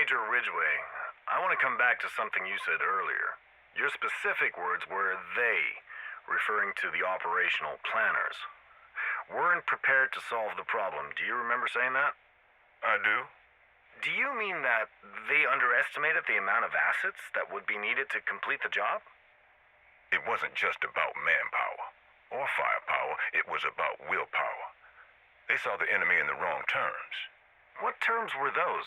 Major Ridgeway. I want to come back to something you said earlier. Your specific words were they, referring to the operational planners. Weren't prepared to solve the problem. Do you remember saying that? I do. Do you mean that they underestimated the amount of assets that would be needed to complete the job? It wasn't just about manpower or firepower. It was about willpower. They saw the enemy in the wrong terms. What terms were those?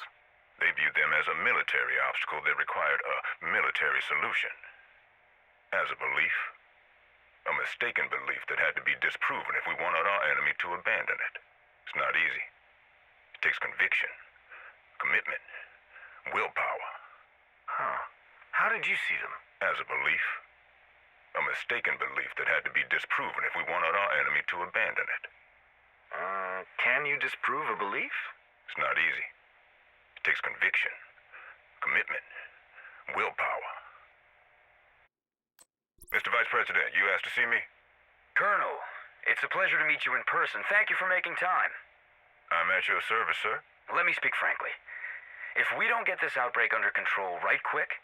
They viewed them as a military obstacle that required a military solution. As a belief, a mistaken belief that had to be disproven if we wanted our enemy to abandon it. It's not easy. It takes conviction, commitment, willpower. Huh. How did you see them? As a belief, a mistaken belief that had to be disproven if we wanted our enemy to abandon it. Can you disprove a belief? It's not easy. It takes conviction, commitment, willpower. Mr. Vice President, you asked to see me? Colonel, it's a pleasure to meet you in person. Thank you for making time. I'm at your service, sir. Let me speak frankly. If we don't get this outbreak under control right quick,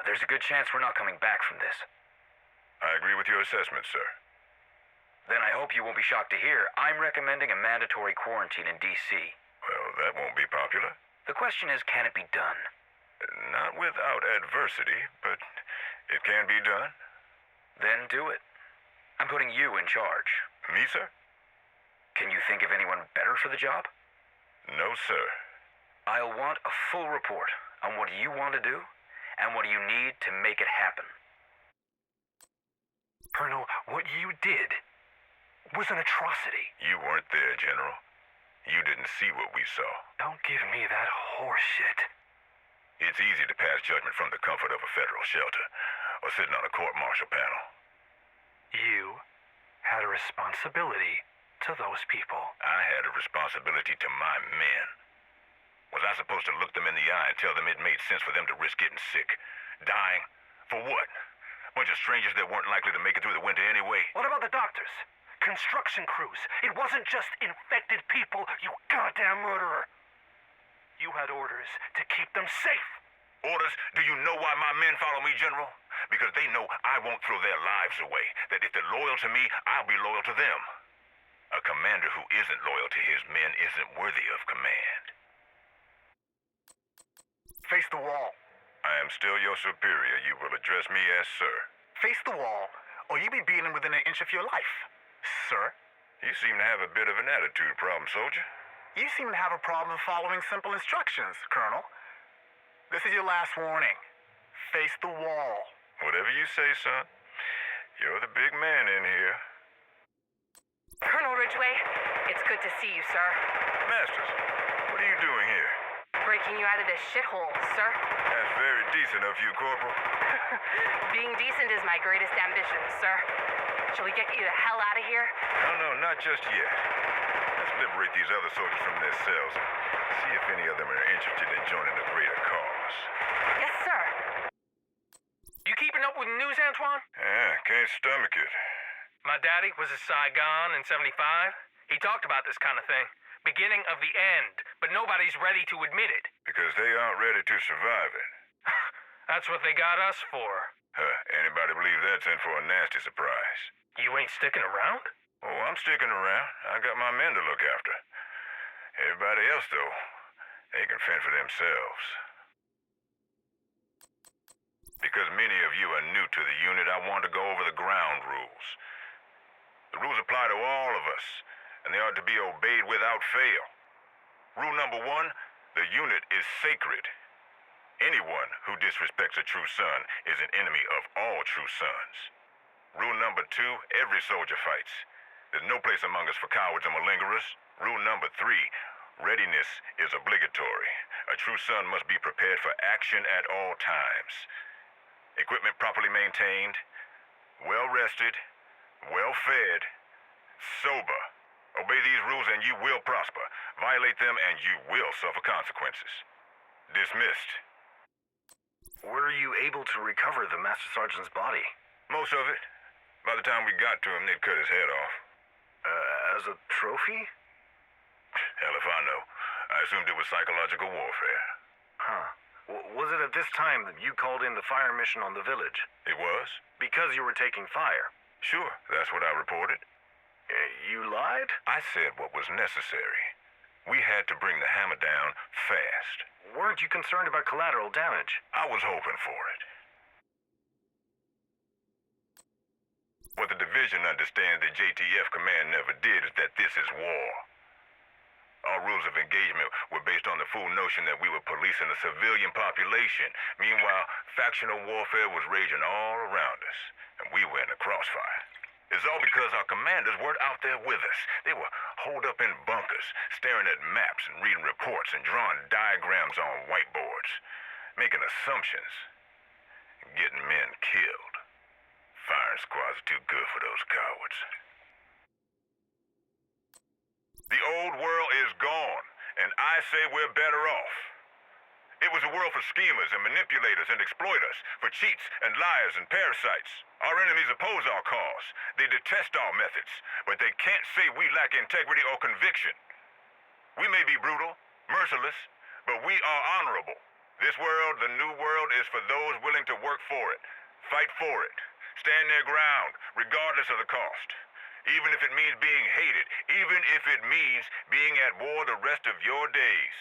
there's a good chance we're not coming back from this. I agree with your assessment, sir. Then I hope you won't be shocked to hear I'm recommending a mandatory quarantine in D.C. Well, that won't be popular. The question is, can it be done? Not without adversity, but it can be done. Then do it. I'm putting you in charge. Me, sir? Can you think of anyone better for the job? No, sir. I'll want a full report on what you want to do and what you need to make it happen. Colonel, what you did was an atrocity. You weren't there, General. You didn't see what we saw. Don't give me that horse shit. It's easy to pass judgment from the comfort of a federal shelter or sitting on a court-martial panel. You had a responsibility to those people. I had a responsibility to my men. Was I supposed to look them in the eye and tell them it made sense for them to risk getting sick? Dying? For what? Bunch of strangers that weren't likely to make it through the winter anyway? What about the doctors? Construction crews? It wasn't just infected people, you goddamn murderer. You had orders to keep them safe. Orders? Do you know why my men follow me, General? Because they know I won't throw their lives away. That if they're loyal to me, I'll be loyal to them. A commander who isn't loyal to his men isn't worthy of command. Face the wall. I am still your superior. You will address me as sir. Face the wall, or you be beaten within an inch of your life, sir. You seem to have a bit of an attitude problem, soldier. You seem to have a problem following simple instructions, Colonel. This is your last warning. Face the wall. Whatever you say, son. You're the big man in here. Colonel Ridgeway, it's good to see you, sir. Masters, what are you doing here? Breaking you out of this shithole, sir. That's very decent of you, Corporal. Being decent is my greatest ambition, sir. Shall we get you the hell out of here? No, not just yet. Let's liberate these other soldiers from their cells and see if any of them are interested in joining the greater cause. Yes, sir. You keeping up with the news, Antwon? Yeah, can't stomach it. My daddy was at Saigon in '75. He talked about this kind of thing. Beginning of the end, but nobody's ready to admit it. Because they aren't ready to survive it. That's what they got us for. Anybody believe that's in for a nasty surprise? You ain't sticking around? Oh, I'm sticking around. I got my men to look after. Everybody else, though, they can fend for themselves. Because many of you are new to the unit, I want to go over the ground rules. The rules apply to all of us, and they ought to be obeyed without fail. Rule number 1, the unit is sacred. Anyone who disrespects a true son is an enemy of all true sons. Rule number 2, every soldier fights. There's no place among us for cowards and malingerers. Rule number 3, readiness is obligatory. A true son must be prepared for action at all times. Equipment properly maintained, well-rested, well-fed, sober. Obey these rules and you will prosper. Violate them and you will suffer consequences. Dismissed. Were you able to recover the Master Sergeant's body? Most of it. By the time we got to him, they'd cut his head off. As a trophy? Hell if I know. I assumed it was psychological warfare. Huh. Was it at this time that you called in the fire mission on the village? It was? Because you were taking fire? Sure, that's what I reported. You lied? I said what was necessary. We had to bring the hammer down fast. Weren't you concerned about collateral damage? I was hoping for it. What the division understands that JTF command never did is that this is war. Our rules of engagement were based on the fool notion that we were policing the civilian population. Meanwhile, factional warfare was raging all around us, and we were in the crossfire. It's all because our commanders weren't out there with us. They were holed up in bunkers, staring at maps and reading reports and drawing diagrams on whiteboards, making assumptions, and getting men killed. Firing squads are too good for those cowards. The old world is gone, and I say we're better off. It was a world for schemers and manipulators and exploiters, for cheats and liars and parasites. Our enemies oppose our cause. They detest our methods, but they can't say we lack integrity or conviction. We may be brutal, merciless, but we are honorable. This world, the new world, is for those willing to work for it, fight for it, stand their ground, regardless of the cost. Even if it means being hated, even if it means being at war the rest of your days.